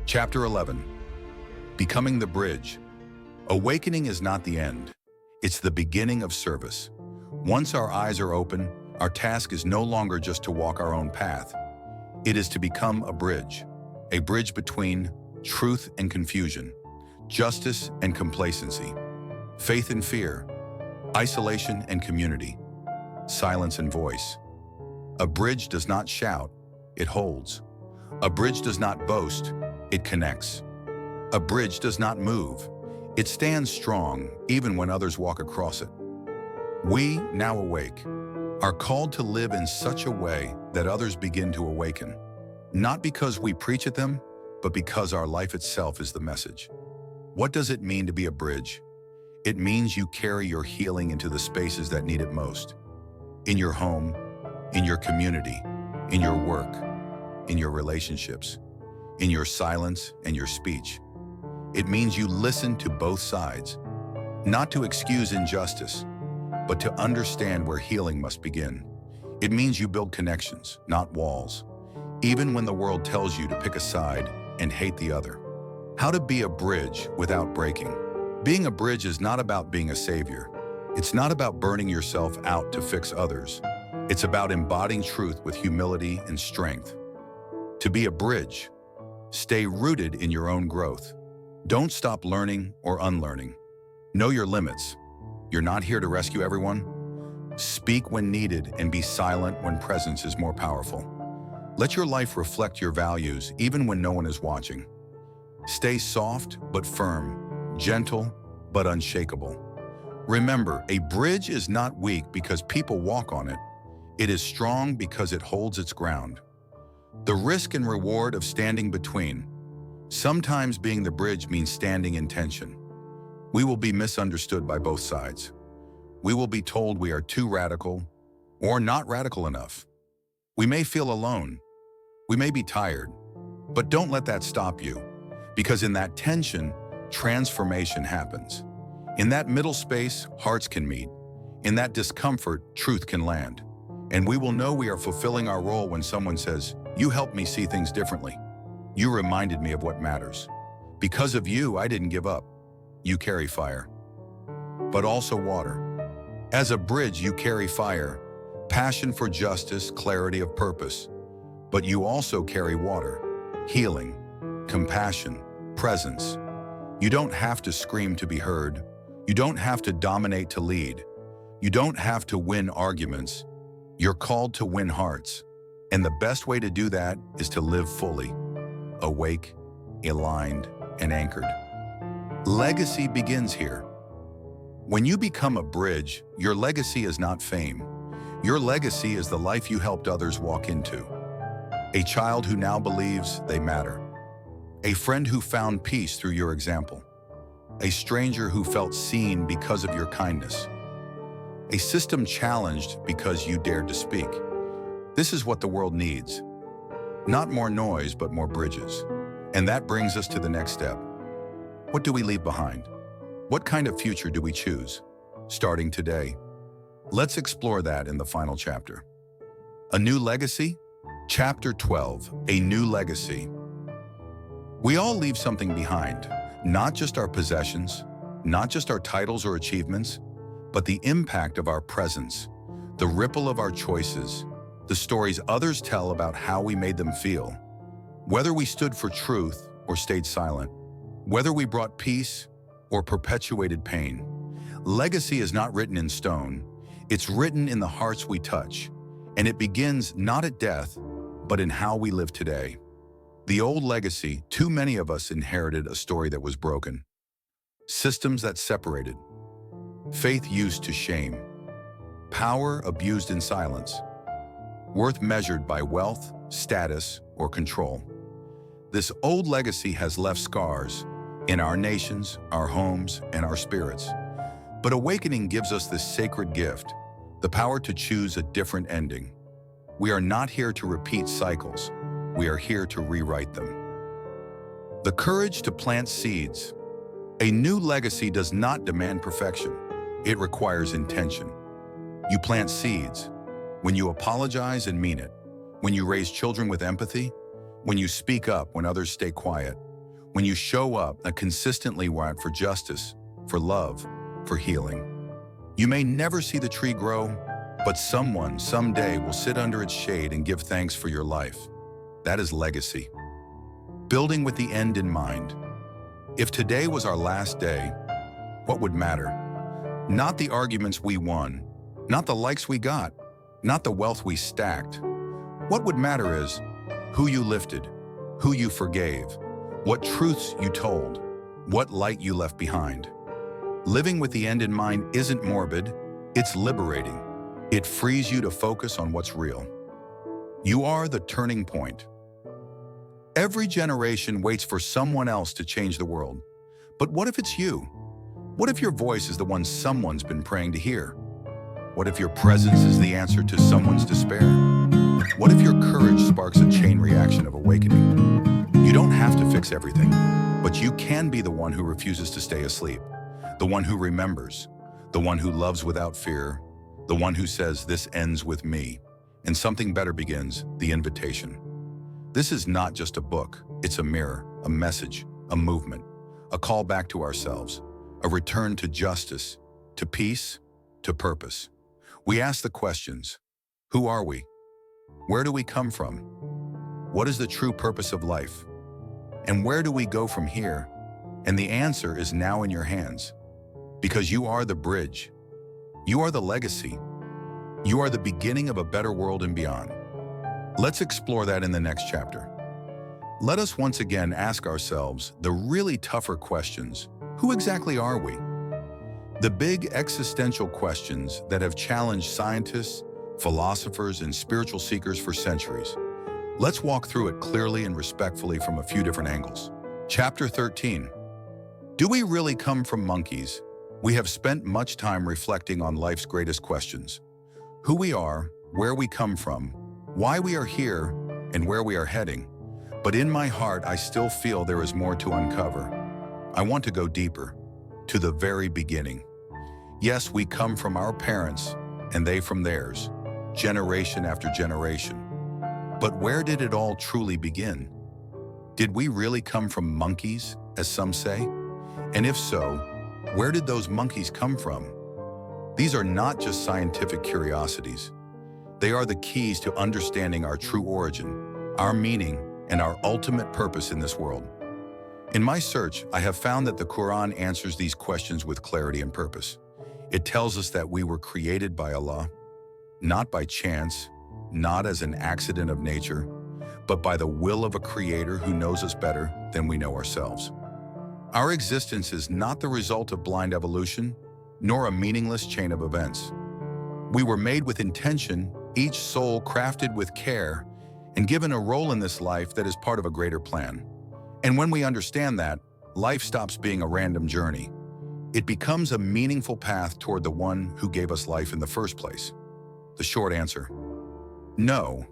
Chapter 11. Becoming the Bridge. Awakening is not the end. It's the beginning of service. Once our eyes are open, our task is no longer just to walk our own path. It is to become a bridge between truth and confusion, justice and complacency, faith and fear, isolation and community, silence and voice. A bridge does not shout, it holds. A bridge does not boast, it connects. A bridge does not move, it stands strong even when others walk across it. We, now awake, are called to live in such a way that others begin to awaken, not because we preach at them, but because our life itself is the message. What does it mean to be a bridge? It means you carry your healing into the spaces that need it most. In your home, in your community, in your work, in your relationships, in your silence and your speech. It means you listen to both sides, not to excuse injustice, but to understand where healing must begin. It means you build connections, not walls, even when the world tells you to pick a side and hate the other. How to be a bridge without breaking. Being a bridge is not about being a savior. It's not about burning yourself out to fix others. It's about embodying truth with humility and strength. To be a bridge, stay rooted in your own growth. Don't stop learning or unlearning. Know your limits. You're not here to rescue everyone. Speak when needed and be silent when presence is more powerful. Let your life reflect your values even when no one is watching. Stay soft but firm, gentle but unshakable. Remember, a bridge is not weak because people walk on it. It is strong because it holds its ground. The risk and reward of standing between. Sometimes being the bridge means standing in tension. We will be misunderstood by both sides. We will be told we are too radical or not radical enough. We may feel alone. We may be tired. But don't let that stop you, because in that tension, transformation happens. In that middle space, hearts can meet. In that discomfort, truth can land. And we will know we are fulfilling our role when someone says, "You helped me see things differently. You reminded me of what matters. Because of you, I didn't give up." You carry fire, but also water. As a bridge, you carry fire, passion for justice, clarity of purpose. But you also carry water, healing, compassion, presence. You don't have to scream to be heard. You don't have to dominate to lead. You don't have to win arguments. You're called to win hearts. And the best way to do that is to live fully, awake, aligned, and anchored. Legacy begins here. When you become a bridge, your legacy is not fame. Your legacy is the life you helped others walk into. A child who now believes they matter. A friend who found peace through your example. A stranger who felt seen because of your kindness. A system challenged because you dared to speak. This is what the world needs. Not more noise, but more bridges. And that brings us to the next step. What do we leave behind? What kind of future do we choose? Starting today. Let's explore that in the final chapter. A new legacy? Chapter 12, A New Legacy. We all leave something behind, not just our possessions, not just our titles or achievements, but the impact of our presence, the ripple of our choices, the stories others tell about how we made them feel. Whether we stood for truth or stayed silent, whether we brought peace or perpetuated pain, legacy is not written in stone. It's written in the hearts we touch, and it begins not at death, but in how we live today. The old legacy, too many of us inherited a story that was broken. Systems that separated. Faith used to shame. Power abused in silence. Worth measured by wealth, status, or control. This old legacy has left scars in our nations, our homes, and our spirits. But awakening gives us this sacred gift, the power to choose a different ending. We are not here to repeat cycles. We are here to rewrite them. The courage to plant seeds. A new legacy does not demand perfection. It requires intention. You plant seeds when you apologize and mean it, when you raise children with empathy, when you speak up when others stay quiet, when you show up and consistently want for justice, for love, for healing. You may never see the tree grow, but someone someday will sit under its shade and give thanks for your life. That is legacy. Building with the end in mind. If today was our last day, what would matter? Not the arguments we won, not the likes we got, not the wealth we stacked. What would matter is who you lifted, who you forgave, what truths you told, what light you left behind. Living with the end in mind isn't morbid, it's liberating. It frees you to focus on what's real. You are the turning point. Every generation waits for someone else to change the world. But what if it's you? What if your voice is the one someone's been praying to hear? What if your presence is the answer to someone's despair? What if your courage sparks a chain reaction of awakening? You don't have to fix everything, but you can be the one who refuses to stay asleep, the one who remembers, the one who loves without fear, the one who says, "This ends with me," and something better begins, the invitation. This is not just a book, it's a mirror, a message, a movement, a call back to ourselves, a return to justice, to peace, to purpose. We ask the questions: who are we? Where do we come from? What is the true purpose of life? And where do we go from here? And the answer is now in your hands. Because you are the bridge. You are the legacy. You are the beginning of a better world and beyond. Let's explore that in the next chapter. Let us once again ask ourselves the really tougher questions. Who exactly are we? The big existential questions that have challenged scientists, philosophers, and spiritual seekers for centuries. Let's walk through it clearly and respectfully from a few different angles. Chapter 13. Do we really come from monkeys? We have spent much time reflecting on life's greatest questions. Who we are, where we come from, why we are here, and where we are heading. But in my heart, I still feel there is more to uncover. I want to go deeper, to the very beginning. Yes, we come from our parents, and they from theirs, generation after generation. But where did it all truly begin? Did we really come from monkeys, as some say? And if so, where did those monkeys come from? These are not just scientific curiosities. They are the keys to understanding our true origin, our meaning, and our ultimate purpose in this world. In my search, I have found that the Quran answers these questions with clarity and purpose. It tells us that we were created by Allah, not by chance, not as an accident of nature, but by the will of a creator who knows us better than we know ourselves. Our existence is not the result of blind evolution, nor a meaningless chain of events. We were made with intention, each soul crafted with care, and given a role in this life that is part of a greater plan. And when we understand that, life stops being a random journey. It becomes a meaningful path toward the one who gave us life in the first place. The short answer: no,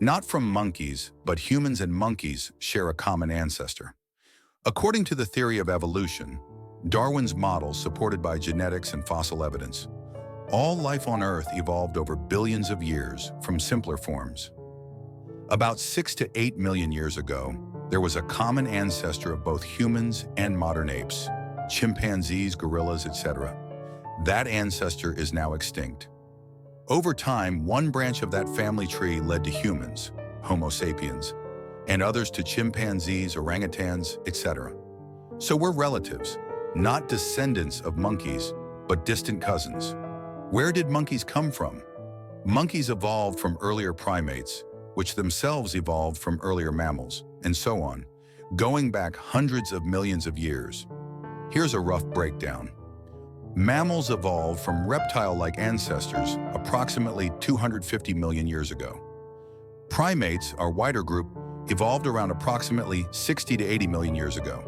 not from monkeys, but humans and monkeys share a common ancestor. According to the theory of evolution, Darwin's model supported by genetics and fossil evidence, all life on Earth evolved over billions of years from simpler forms. About 6 to 8 million years ago, there was a common ancestor of both humans and modern apes, chimpanzees, gorillas, etc. That ancestor is now extinct. Over time, one branch of that family tree led to humans, Homo sapiens, and others to chimpanzees, orangutans, etc. So we're relatives, not descendants of monkeys, but distant cousins. Where did monkeys come from? Monkeys evolved from earlier primates, which themselves evolved from earlier mammals, and so on, going back hundreds of millions of years. Here's a rough breakdown. Mammals evolved from reptile-like ancestors approximately 250 million years ago. Primates, our wider group, evolved around approximately 60 to 80 million years ago.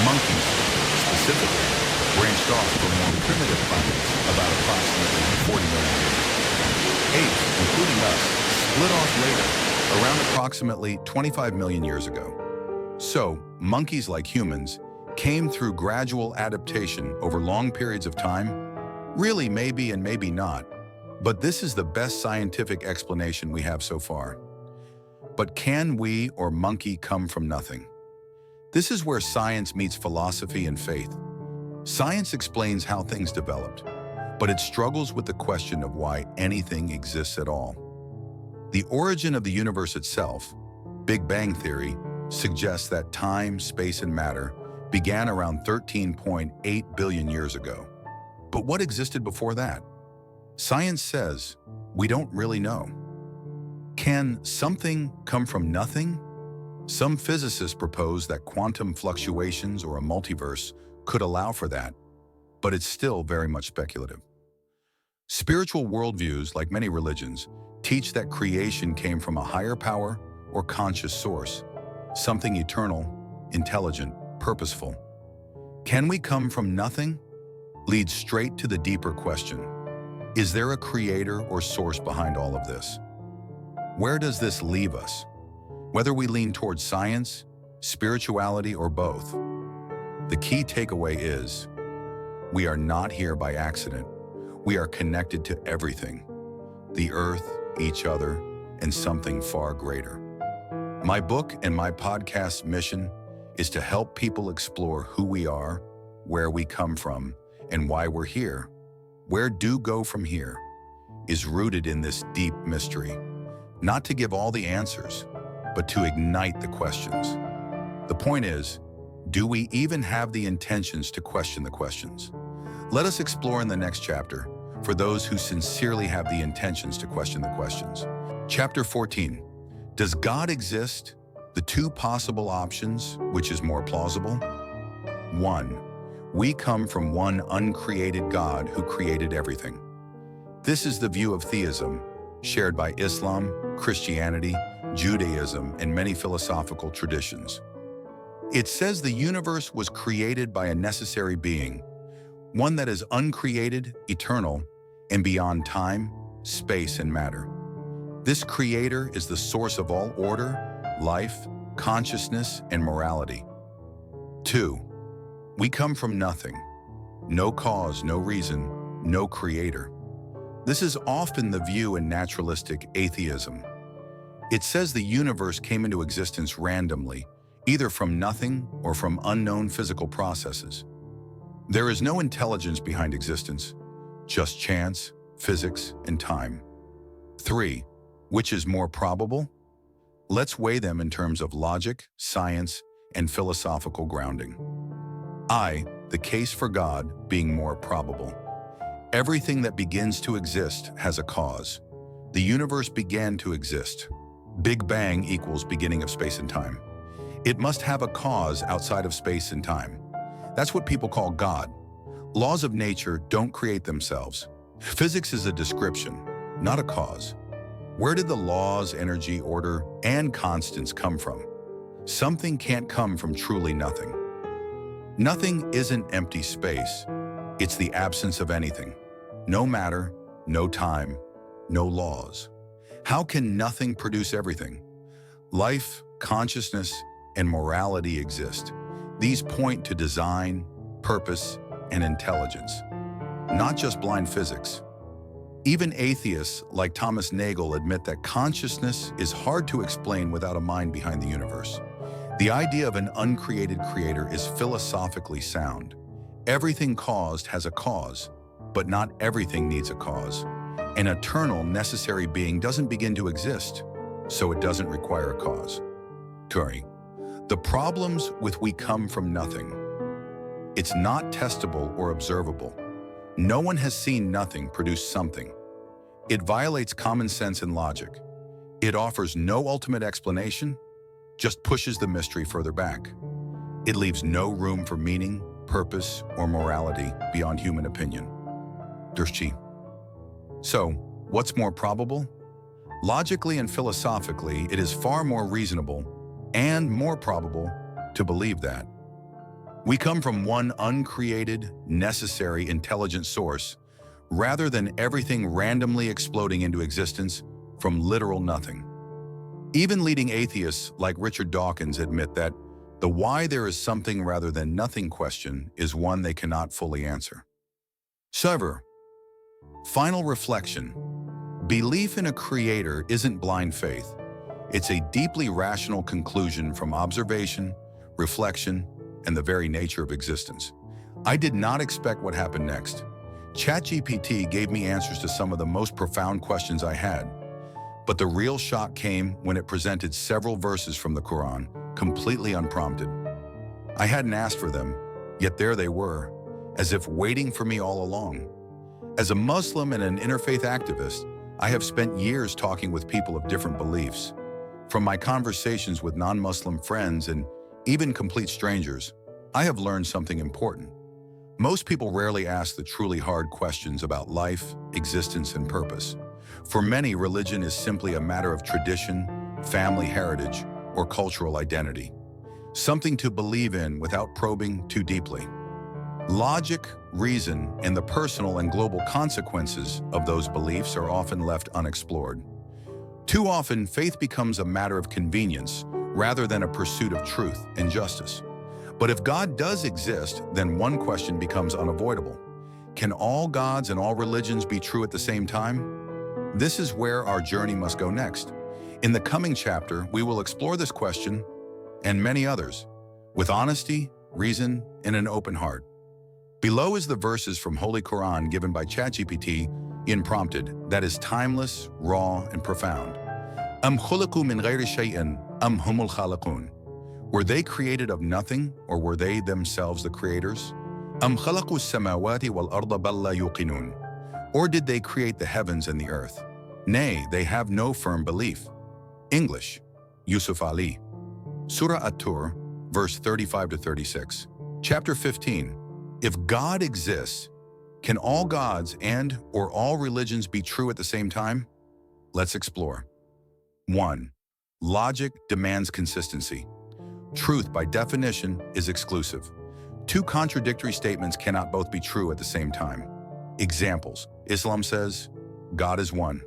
Monkeys, specifically, branched off from more primitive primates about approximately 40 million years ago. Apes, including us, split off later, around approximately 25 million years ago. So, monkeys, like humans, came through gradual adaptation over long periods of time? Really, maybe and maybe not. But this is the best scientific explanation we have so far. But can we or monkey come from nothing? This is where science meets philosophy and faith. Science explains how things developed, but it struggles with the question of why anything exists at all. The origin of the universe itself, Big Bang Theory, suggests that time, space, and matter began around 13.8 billion years ago. But what existed before that? Science says we don't really know. Can something come from nothing? Some physicists propose that quantum fluctuations or a multiverse could allow for that, but it's still very much speculative. Spiritual worldviews, like many religions, teach that creation came from a higher power or conscious source, something eternal, intelligent, purposeful. Can we come from nothing? Leads straight to the deeper question. Is there a creator or source behind all of this? Where does this leave us? Whether we lean towards science, spirituality, or both, the key takeaway is we are not here by accident. We are connected to everything, the earth, each other, and something far greater. My book and my podcast's mission is to help people explore who we are, where we come from, and why we're here. Where do go from here is rooted in this deep mystery, not to give all the answers, but to ignite the questions. The point is, do we even have the intentions to question the questions? Let us explore in the next chapter for those who sincerely have the intentions to question the questions. Chapter 14, does God exist? The two possible options, which is more plausible? 1. We come from one uncreated God who created everything. This is the view of theism, shared by Islam, Christianity, Judaism, and many philosophical traditions. It says the universe was created by a necessary being, one that is uncreated, eternal, and beyond time, space, and matter. This creator is the source of all order, life, consciousness, and morality. 2. We come from nothing. No cause, no reason, no creator. This is often the view in naturalistic atheism. It says the universe came into existence randomly, either from nothing or from unknown physical processes. There is no intelligence behind existence, just chance, physics, and time. 3. Which is more probable? Let's weigh them in terms of logic, science, and philosophical grounding. The case for God being more probable. Everything that begins to exist has a cause. The universe began to exist. Big Bang equals beginning of space and time. It must have a cause outside of space and time. That's what people call God. Laws of nature don't create themselves. Physics is a description, not a cause. Where did the laws, energy, order, and constants come from? Something can't come from truly nothing. Nothing isn't empty space. It's the absence of anything. No matter, no time, no laws. How can nothing produce everything? Life, consciousness, and morality exist. These point to design, purpose, and intelligence, not just blind physics. Even atheists like Thomas Nagel admit that consciousness is hard to explain without a mind behind the universe. The idea of an uncreated creator is philosophically sound. Everything caused has a cause, but not everything needs a cause. An eternal, necessary being doesn't begin to exist, so it doesn't require a cause. 3. The problems with we come from nothing. It's not testable or observable. No one has seen nothing produce something. It violates common sense and logic. It offers no ultimate explanation, just pushes the mystery further back. It leaves no room for meaning, purpose, or morality beyond human opinion. Durshi. So, what's more probable? Logically and philosophically, it is far more reasonable and more probable to believe that. We come from one uncreated, necessary, intelligent source, rather than everything randomly exploding into existence from literal nothing. Even leading atheists like Richard Dawkins admit that the why there is something rather than nothing question is one they cannot fully answer. However, final reflection. Belief in a creator isn't blind faith. It's a deeply rational conclusion from observation, reflection, and the very nature of existence. I did not expect what happened next. ChatGPT gave me answers to some of the most profound questions I had. But the real shock came when it presented several verses from the Quran, completely unprompted. I hadn't asked for them, yet there they were, as if waiting for me all along. As a Muslim and an interfaith activist, I have spent years talking with people of different beliefs. From my conversations with non-Muslim friends and even complete strangers, I have learned something important. Most people rarely ask the truly hard questions about life, existence, and purpose. For many, religion is simply a matter of tradition, family heritage, or cultural identity. Something to believe in without probing too deeply. Logic, reason, and the personal and global consequences of those beliefs are often left unexplored. Too often, faith becomes a matter of convenience rather than a pursuit of truth and justice. But if God does exist, then one question becomes unavoidable. Can all gods and all religions be true at the same time? This is where our journey must go next. In the coming chapter, we will explore this question and many others with honesty, reason, and an open heart. Below is the verses from Holy Quran given by ChatGPT in prompted that is timeless, raw, and profound. Am khulaqu min ghayri shay'in am humul khalaqun. Were they created of nothing, or were they themselves the creators? Am khalaqu as-samawati wal arda bal la yuqinun. Or did they create the heavens and the earth? Nay, they have no firm belief. English, Yusuf Ali. Surah At-Tur, verse 35 to 36. Chapter 15. If God exists, can all gods and/or all religions be true at the same time? Let's explore. 1. Logic demands consistency. Truth, by definition, is exclusive. Two contradictory statements cannot both be true at the same time. Examples. Islam says, God is one,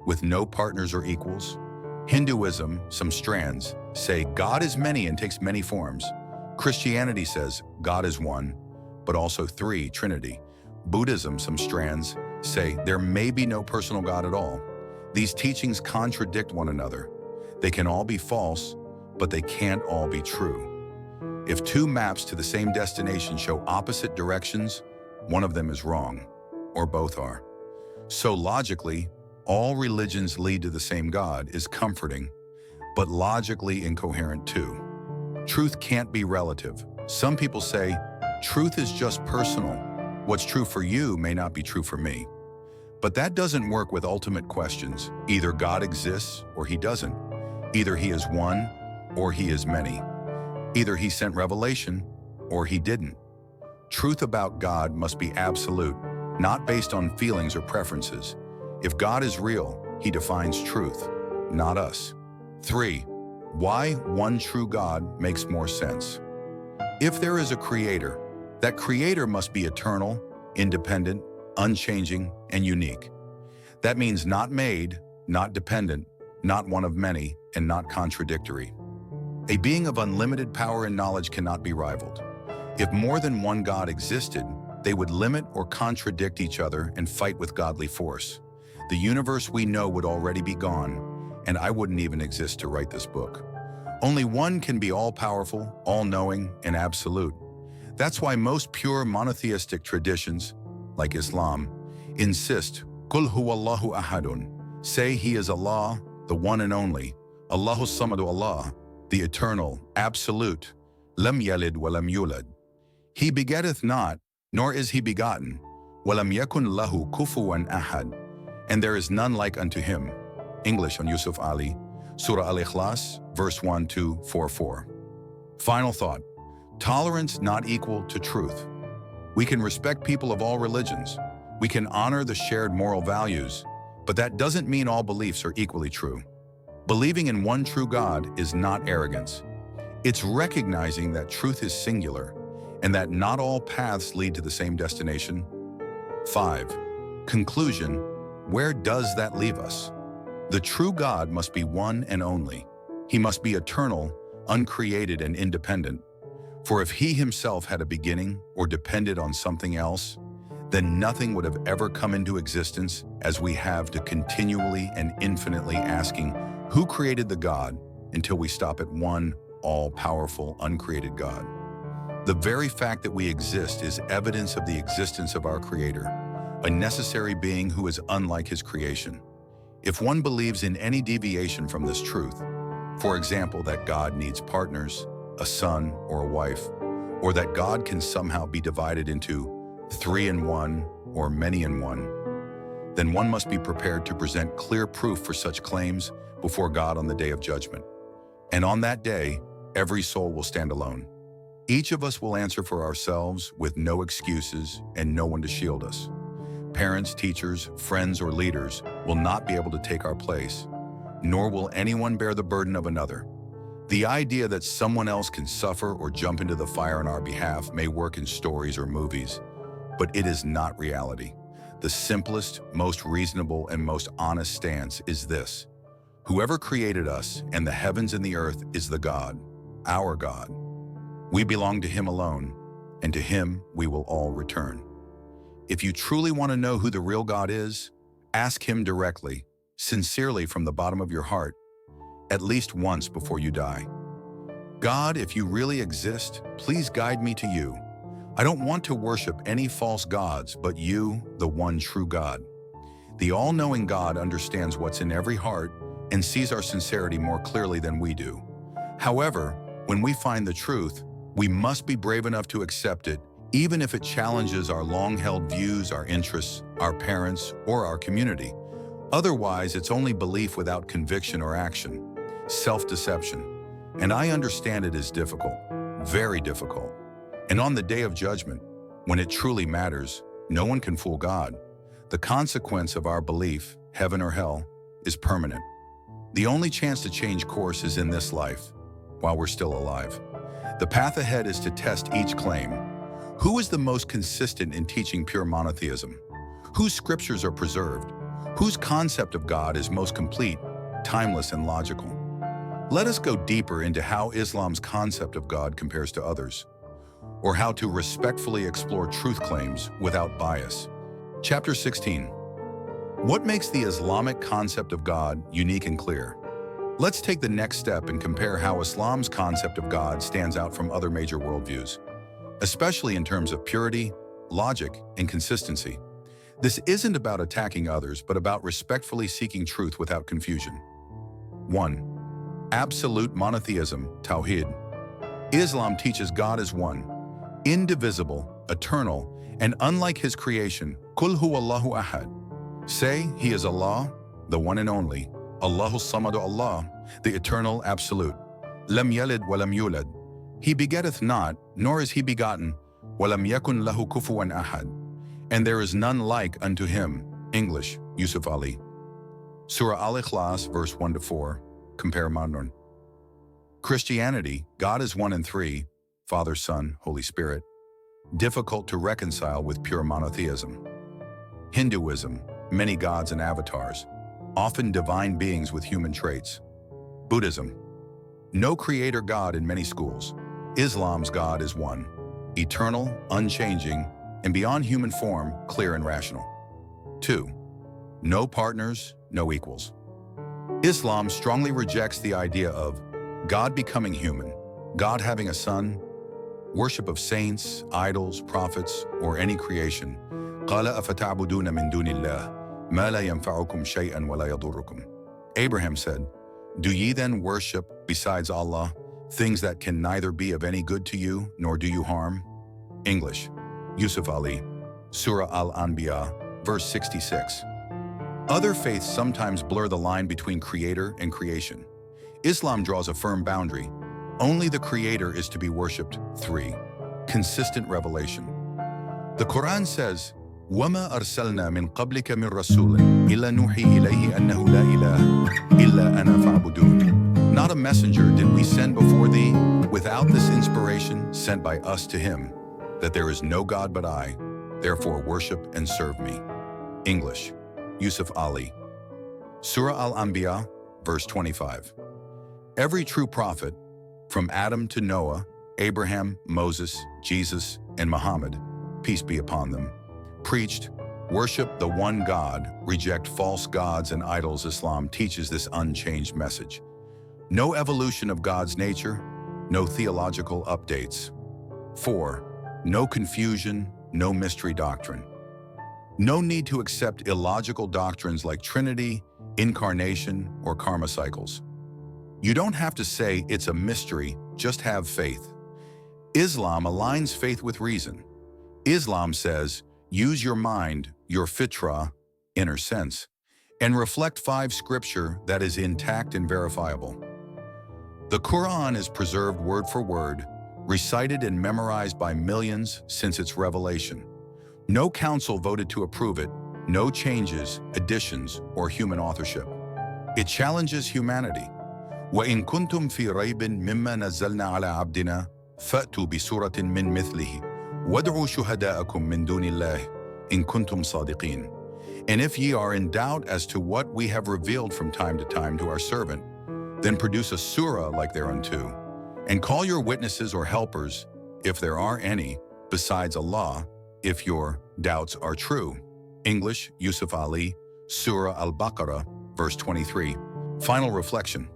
with no partners or equals. Hinduism, some strands, say God is many and takes many forms. Christianity says God is one, but also three, Trinity. Buddhism, some strands, say there may be no personal God at all. These teachings contradict one another. They can all be false, but they can't all be true. If two maps to the same destination show opposite directions, one of them is wrong, or both are. So logically, all religions lead to the same God is comforting, but logically incoherent too. Truth can't be relative. Some people say, truth is just personal. What's true for you may not be true for me. But that doesn't work with ultimate questions. Either God exists or he doesn't. Either he is one or he is many. Either he sent revelation or he didn't. Truth about God must be absolute, not based on feelings or preferences. If God is real, he defines truth, not us. 3. Why one true God makes more sense. If there is a creator, that creator must be eternal, independent, unchanging, and unique. That means not made, not dependent, not one of many, and not contradictory. A being of unlimited power and knowledge cannot be rivaled. If more than one God existed, they would limit or contradict each other and fight with godly force. The universe we know would already be gone, and I wouldn't even exist to write this book. Only one can be all-powerful, all-knowing, and absolute. That's why most pure monotheistic traditions, like Islam, insist, Qul huwallahu ahadun, say he is Allah, the one and only, Allahu samadu Allah, the eternal, absolute, lam yalid wa lam yulad. He begetteth not, nor is he begotten, wa lam yakun lahu kufuwan ahad, and there is none like unto him. English on Yusuf Ali, Surah Al-Ikhlas, verse 1-4-4. Final thought. Tolerance not equal to truth. We can respect people of all religions. We can honor the shared moral values, but that doesn't mean all beliefs are equally true. Believing in one true God is not arrogance. It's recognizing that truth is singular and that not all paths lead to the same destination. 5. Conclusion. Where does that leave us? The true God must be one and only. He must be eternal, uncreated, and independent. For if he himself had a beginning or depended on something else, then nothing would have ever come into existence as we have to continually and infinitely asking, who created the God, until we stop at one all-powerful, uncreated God. The very fact that we exist is evidence of the existence of our Creator, a necessary being who is unlike His creation. If one believes in any deviation from this truth, for example, that God needs partners, a son or a wife, or that God can somehow be divided into 3 in 1 or many in one, then one must be prepared to present clear proof for such claims before God on the day of judgment. And on that day, every soul will stand alone. Each of us will answer for ourselves with no excuses and no one to shield us. Parents, teachers, friends, or leaders will not be able to take our place, nor will anyone bear the burden of another. The idea that someone else can suffer or jump into the fire on our behalf may work in stories or movies, but it is not reality. The simplest, most reasonable, and most honest stance is this: whoever created us and the heavens and the earth is the God, our God. We belong to Him alone, and to Him we will all return. If you truly want to know who the real God is, ask Him directly, sincerely from the bottom of your heart, at least once before you die. God, if you really exist, please guide me to you. I don't want to worship any false gods, but you, the one true God. The all-knowing God understands what's in every heart and sees our sincerity more clearly than we do. However, when we find the truth, we must be brave enough to accept it, even if it challenges our long-held views, our interests, our parents, or our community. Otherwise, it's only belief without conviction or action, self-deception. And I understand it is difficult, very difficult. And on the day of judgment, when it truly matters, no one can fool God. The consequence of our belief, heaven or hell, is permanent. The only chance to change course is in this life, while we're still alive. The path ahead is to test each claim. Who is the most consistent in teaching pure monotheism? Whose scriptures are preserved? Whose concept of God is most complete, timeless, and logical? Let us go deeper into how Islam's concept of God compares to others, or how to respectfully explore truth claims without bias. Chapter 16. What makes the Islamic concept of God unique and clear? Let's take the next step and compare how Islam's concept of God stands out from other major worldviews, especially in terms of purity, logic, and consistency. This isn't about attacking others, but about respectfully seeking truth without confusion. 1. Absolute monotheism, Tawhid. Islam teaches God is one, indivisible, eternal, and unlike His creation, Qul huwallahu ahad. Say, He is Allah, the one and only, Allahu samadu Allah, the eternal absolute. Lam yalid wa lam yulad. He begetteth not, nor is He begotten, wa lam yakun lahu kufuwan ahad. And there is none like unto Him. English, Yusuf Ali. Surah Al-Ikhlas, verse 1-4, compare modern. Christianity, God is one in three, Father, Son, Holy Spirit. Difficult to reconcile with pure monotheism. Hinduism, many gods and avatars, often divine beings with human traits. Buddhism, no creator God in many schools. Islam's God is one, eternal, unchanging, and beyond human form, clear and rational. 2. No partners, no equals. Islam strongly rejects the idea of God becoming human, God having a son, worship of saints, idols, prophets, or any creation. قَالَ أَفَتَعْبُدُونَ مِن دُونِ اللَّهِ مَا لَا يَنْفَعُكُمْ شَيْئًا وَلَا يَضُرُّكُمْ. Abraham said, Do ye then worship, besides Allah, things that can neither be of any good to you, nor do you harm? English, Yusuf Ali, Surah Al-Anbiya, verse 66. Other faiths sometimes blur the line between creator and creation. Islam draws a firm boundary. Only the creator is to be worshipped. 3. Consistent revelation. The Quran says, وَمَا أَرْسَلْنَا مِن قَبْلِكَ مِن رَسُولٍ إِلَّا نُوحِي إِلَيْهِ أَنَّهُ لَا إِلَهَ إِلَّا أَنَا فَاعْبُدُونِ. Not a messenger did we send before thee without this inspiration sent by us to him, that there is no God but I, therefore worship and serve me. English, Yusuf Ali. Surah Al-Anbiya, verse 25. Every true prophet, from Adam to Noah, Abraham, Moses, Jesus, and Muhammad, peace be upon them, preached, worship the one God, reject false gods and idols. Islam teaches this unchanged message. No evolution of God's nature, no theological updates. 4. No confusion, no mystery doctrine. No need to accept illogical doctrines like Trinity, incarnation, or karma cycles. You don't have to say it's a mystery, just have faith. Islam aligns faith with reason. Islam says, use your mind, your fitra, inner sense, and reflect 5 scripture that is intact and verifiable. The Quran is preserved word for word, recited and memorized by millions since its revelation. No council voted to approve it, no changes, additions, or human authorship. It challenges humanity. وَإِن كُنتُمْ فِي رَيْبٍ مِّمَّا نَزَّلْنَا عَلَى عَبْدِنَا فَأْتُوا بِسُورَةٍ مِّن مِّثْلِهِ وَادْعُوا شُهَدَاءَكُم مِّن دُونِ اللَّهِ إِن كُنتُمْ صَادِقِينَ. And if ye are in doubt as to what we have revealed from time to time to our servant, then produce a surah like thereunto, and call your witnesses or helpers, if there are any, besides Allah, if your doubts are true. English, Yusuf Ali, Surah Al-Baqarah, verse 23. Final reflection.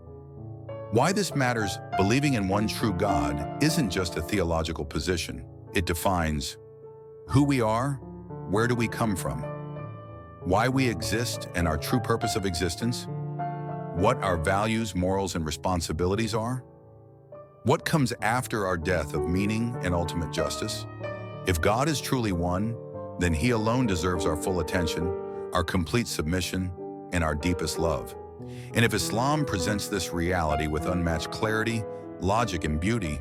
Why this matters: believing in one true God isn't just a theological position. It defines who we are, where do we come from, why we exist and our true purpose of existence, what our values, morals, and responsibilities are, what comes after our death of meaning and ultimate justice. If God is truly one, then He alone deserves our full attention, our complete submission, and our deepest love. And if Islam presents this reality with unmatched clarity, logic, and beauty,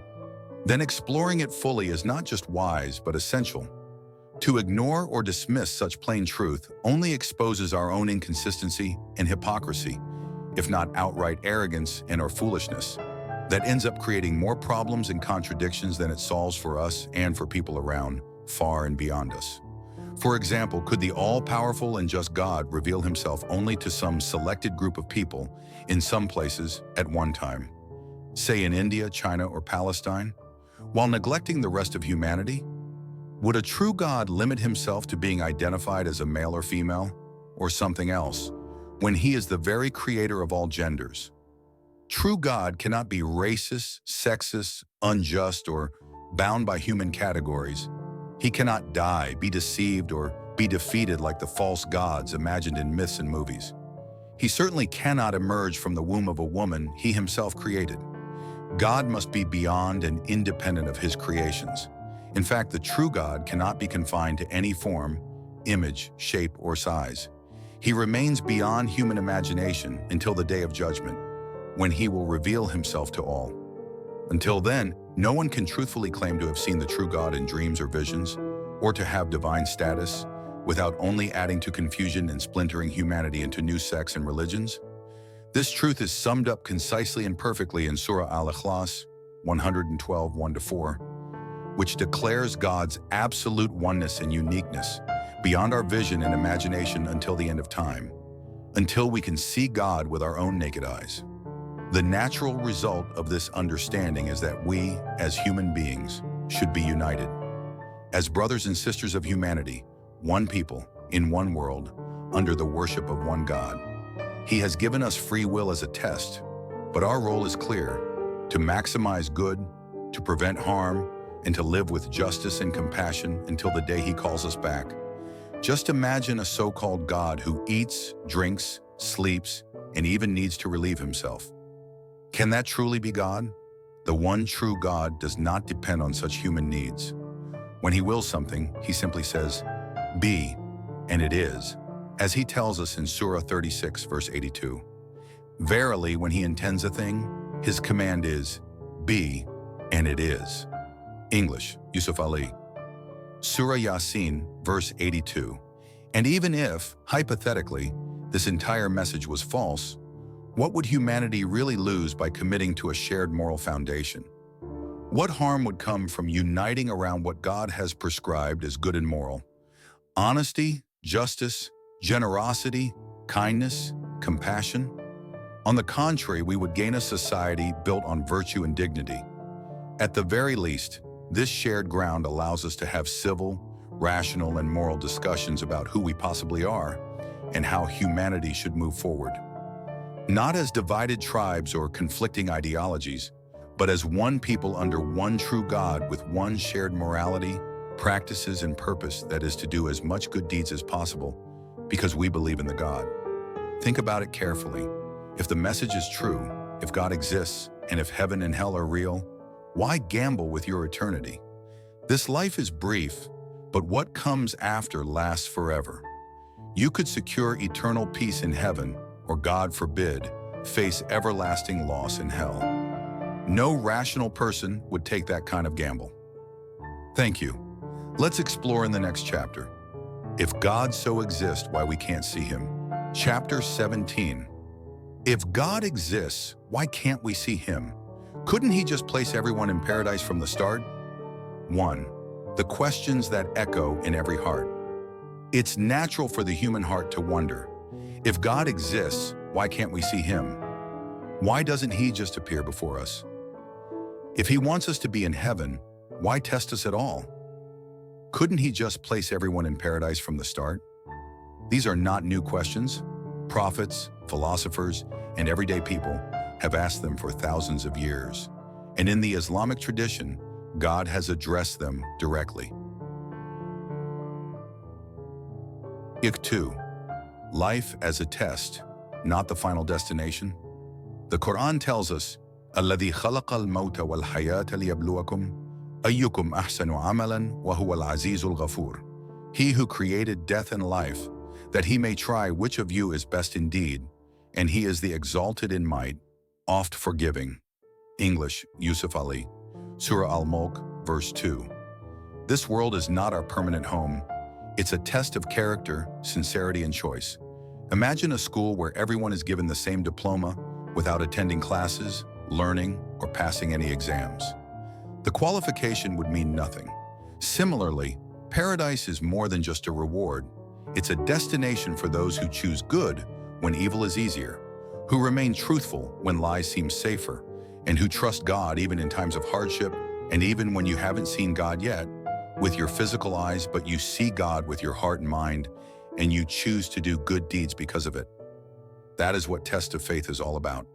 then exploring it fully is not just wise but essential. To ignore or dismiss such plain truth only exposes our own inconsistency and hypocrisy, if not outright arrogance and or foolishness, that ends up creating more problems and contradictions than it solves for us and for people around, far and beyond us. For example, could the all-powerful and just God reveal Himself only to some selected group of people in some places at one time, say in India, China, or Palestine, while neglecting the rest of humanity? Would a true God limit Himself to being identified as a male or female, or something else, when He is the very creator of all genders? True God cannot be racist, sexist, unjust, or bound by human categories. He cannot die, be deceived, or be defeated like the false gods imagined in myths and movies. He certainly cannot emerge from the womb of a woman He Himself created. God must be beyond and independent of His creations. In fact, the true God cannot be confined to any form, image, shape, or size. He remains beyond human imagination until the day of judgment, when He will reveal Himself to all. Until then, no one can truthfully claim to have seen the true God in dreams or visions, or to have divine status, without only adding to confusion and splintering humanity into new sects and religions. This truth is summed up concisely and perfectly in Surah Al-Ikhlas 112, 1-4, which declares God's absolute oneness and uniqueness beyond our vision and imagination until the end of time, until we can see God with our own naked eyes. The natural result of this understanding is that we, as human beings, should be united. As brothers and sisters of humanity, one people, in one world, under the worship of one God. He has given us free will as a test, but our role is clear: to maximize good, to prevent harm, and to live with justice and compassion until the day He calls us back. Just imagine a so-called God who eats, drinks, sleeps, and even needs to relieve Himself. Can that truly be God? The one true God does not depend on such human needs. When He wills something, He simply says, "Be," and it is, as He tells us in Surah 36, verse 82. Verily, when He intends a thing, His command is, "Be," and it is. English, Yusuf Ali. Surah Yasin, verse 82. And even if, hypothetically, this entire message was false, what would humanity really lose by committing to a shared moral foundation? What harm would come from uniting around what God has prescribed as good and moral? Honesty, justice, generosity, kindness, compassion? On the contrary, we would gain a society built on virtue and dignity. At the very least, this shared ground allows us to have civil, rational, and moral discussions about who we possibly are and how humanity should move forward. Not as divided tribes or conflicting ideologies, but as one people under one true God with one shared morality, practices, and purpose, that is to do as much good deeds as possible because we believe in the God. Think about it carefully. If the message is true, if God exists, and if heaven and hell are real, why gamble with your eternity? This life is brief, but what comes after lasts forever. You could secure eternal peace in heaven, or God forbid, face everlasting loss in hell. No rational person would take that kind of gamble. Thank you. Let's explore in the next chapter. If God so exists, why we can't see him. Chapter 17. If God exists, why can't we see him? Couldn't he just place everyone in paradise from the start? 1. The questions that echo in every heart. It's natural for the human heart to wonder, if God exists, why can't we see him? Why doesn't he just appear before us? If he wants us to be in heaven, why test us at all? Couldn't he just place everyone in paradise from the start? These are not new questions. Prophets, philosophers, and everyday people have asked them for thousands of years. And in the Islamic tradition, God has addressed them directly. Ik 2. Life as a test, not the final destination. The Quran tells us, الذي خلق الموت والحياة ليبلوكم أيكم أحسن عملا وهو العزيز الغفور. He who created death and life, that he may try which of you is best indeed, and he is the exalted in might, oft forgiving. English, Yusuf Ali, Surah Al-Mulk, verse 2. This world is not our permanent home. It's a test of character, sincerity, and choice. Imagine a school where everyone is given the same diploma without attending classes, learning, or passing any exams. The qualification would mean nothing. Similarly, paradise is more than just a reward. It's a destination for those who choose good when evil is easier, who remain truthful when lies seem safer, and who trust God even in times of hardship, and even when you haven't seen God yet, with your physical eyes, but you see God with your heart and mind, and you choose to do good deeds because of it. That is what test of faith is all about.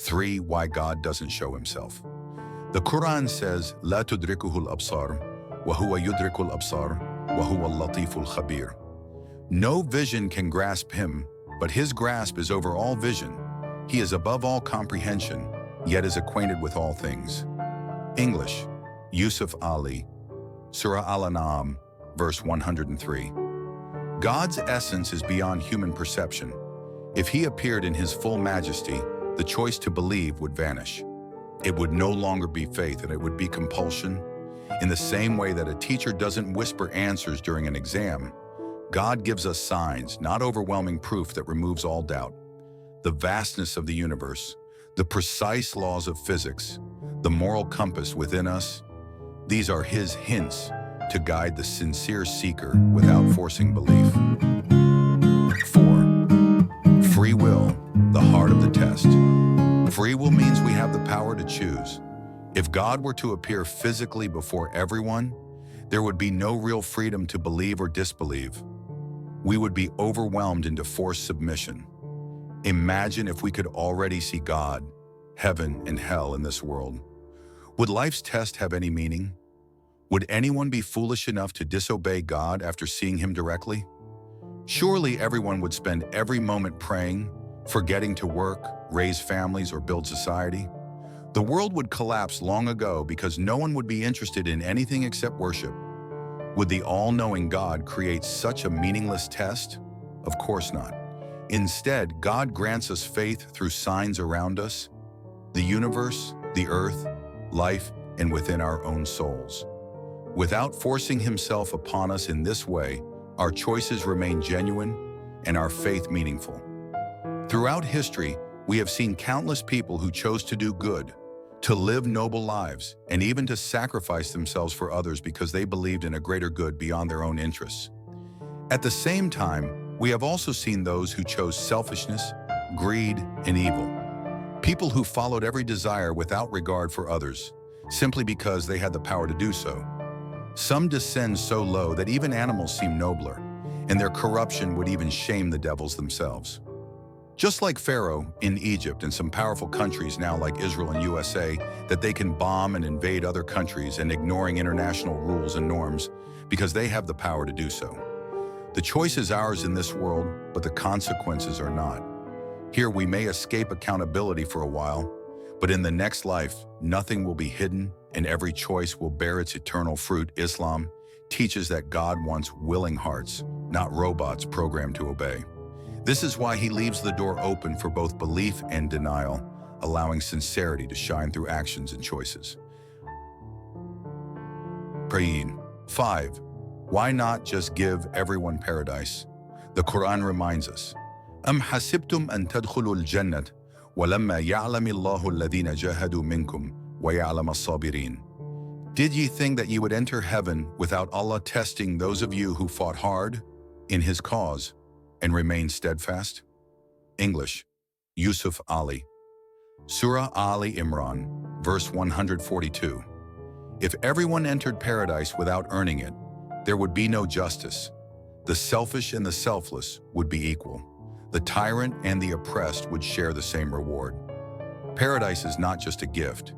3. Why God doesn't show himself. The Quran says, لا تدركه الأبصار وهو يدرك الأبصار وهو اللطيف الخبير. No vision can grasp him, but his grasp is over all vision. He is above all comprehension, yet is acquainted with all things. English, Yusuf Ali, Surah Al-An'am, verse 103. God's essence is beyond human perception. If he appeared in his full majesty, the choice to believe would vanish. It would no longer be faith, and it would be compulsion. In the same way that a teacher doesn't whisper answers during an exam, God gives us signs, not overwhelming proof that removes all doubt. The vastness of the universe, the precise laws of physics, the moral compass within us, these are his hints to guide the sincere seeker without forcing belief. 4. Free will, the heart of the test. Free will means we have the power to choose. If God were to appear physically before everyone, there would be no real freedom to believe or disbelieve. We would be overwhelmed into forced submission. Imagine if we could already see God, heaven, and hell in this world. Would life's test have any meaning? Would anyone be foolish enough to disobey God after seeing him directly? Surely everyone would spend every moment praying, forgetting to work, raise families, or build society. The world would collapse long ago because no one would be interested in anything except worship. Would the all-knowing God create such a meaningless test? Of course not. Instead, God grants us faith through signs around us, the universe, the earth, life, and within our own souls. Without forcing himself upon us in this way, our choices remain genuine and our faith meaningful. Throughout history, we have seen countless people who chose to do good, to live noble lives, and even to sacrifice themselves for others because they believed in a greater good beyond their own interests. At the same time, we have also seen those who chose selfishness, greed, and evil. People who followed every desire without regard for others, simply because they had the power to do so. Some descend so low that even animals seem nobler, and their corruption would even shame the devils themselves. Just like Pharaoh in Egypt and some powerful countries now like Israel and USA, that they can bomb and invade other countries and ignoring international rules and norms because they have the power to do so. The choice is ours in this world, but the consequences are not. Here we may escape accountability for a while, but in the next life, nothing will be hidden and every choice will bear its eternal fruit. Islam teaches that God wants willing hearts, not robots programmed to obey. This is why he leaves the door open for both belief and denial, allowing sincerity to shine through actions and choices. Praying. 5. Why not just give everyone paradise? The Quran reminds us, أَمْ حَسِبْتُمْ أَن تَدْخُلُوا الْجَنَّةَ وَلَمَّا يَعْلَمِ اللَّهُ الَّذِينَ جَاهَدُوا مِنْكُمْ وَيَعْلَمَ الصَّابِرِينَ. Did ye think that ye would enter heaven without Allah testing those of you who fought hard in His cause and remained steadfast? English, Yusuf Ali. Surah Ali Imran, verse 142. If everyone entered paradise without earning it, there would be no justice. The selfish and the selfless would be equal. The tyrant and the oppressed would share the same reward. Paradise is not just a gift.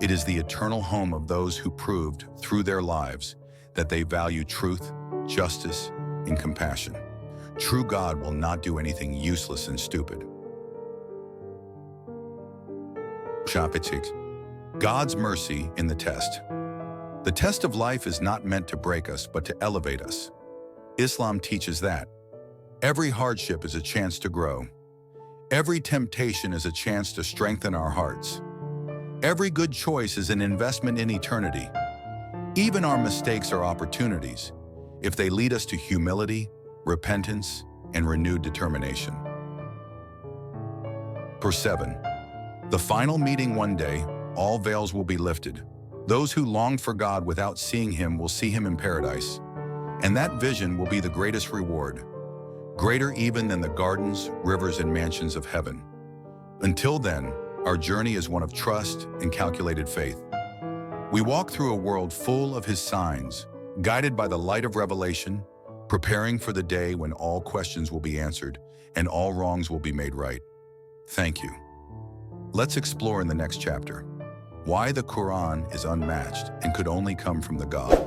It is the eternal home of those who proved through their lives that they value truth, justice, and compassion. True God will not do anything useless and stupid. Chapter 6. God's mercy in the test. The test of life is not meant to break us, but to elevate us. Islam teaches that every hardship is a chance to grow. Every temptation is a chance to strengthen our hearts. Every good choice is an investment in eternity. Even our mistakes are opportunities if they lead us to humility, repentance, and renewed determination. Verse 7. The final meeting one day, all veils will be lifted. Those who longed for God without seeing Him will see Him in paradise, and that vision will be the greatest reward, greater even than the gardens, rivers, and mansions of heaven. Until then, our journey is one of trust and calculated faith. We walk through a world full of His signs, guided by the light of revelation, preparing for the day when all questions will be answered and all wrongs will be made right. Thank you. Let's explore in the next chapter why the Quran is unmatched and could only come from the God.